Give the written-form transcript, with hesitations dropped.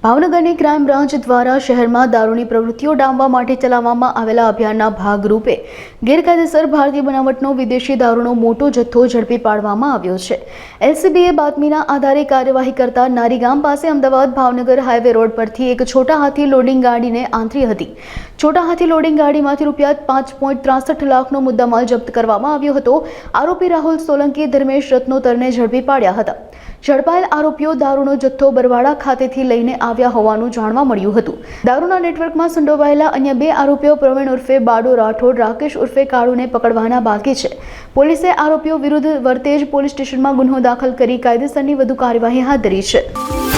ભાવનગરની crime branch દ્વારા શહેરમાં દારૂની પ્રવૃત્તિઓ ડામવા માટે ચલાવવામાં આવેલા અભિયાનના ભાગરૂપે ગેરકાયદેસર ભારતીય બનાવટનો વિદેશી દારૂનો મોટો જથ્થો ઝડપી પાડવામાં આવ્યો છે। એલસીબીએ બાતમીના આધારે કાર્યવાહી કરતા નારીગામ પાસે અમદાવાદ ભાવનગર હાઈવે રોડ પરથી એક છોટા હાથી લોડિંગ ગાડીને આંતરી હતી। છોટા હાથી લોડિંગ ગાડીમાંથી રૂપિયા 5.63 લાખનો મુદ્દામાલ જપ્ત કરવામાં આવ્યો હતો। આરોપી રાહુલ સોલંકી ધર્મેશ રત્નોતરને ઝડપી પાડ્યા હતા। ઝડપાયેલ આરોપીઓ દારૂનો જથ્થો બરવાડા ખાતેથી લઈને આવ્યા હોવાનું જાણવા મળ્યું હતું। દારૂના નેટવર્કમાં સંડોવાયેલા અન્ય 2 આરોપીઓ પ્રવીણ ઉર્ફે બાડો રાઠોડ, રાકેશ ઉર્ફે કાળુને પકડવાના બાકી છે। પોલીસે આરોપીઓ વિરુદ્ધ વરતેજ પોલીસ સ્ટેશનમાં ગુન્હો દાખલ કરી કાયદેસરની વધુ કાર્યવાહી હાથ ધરી છે।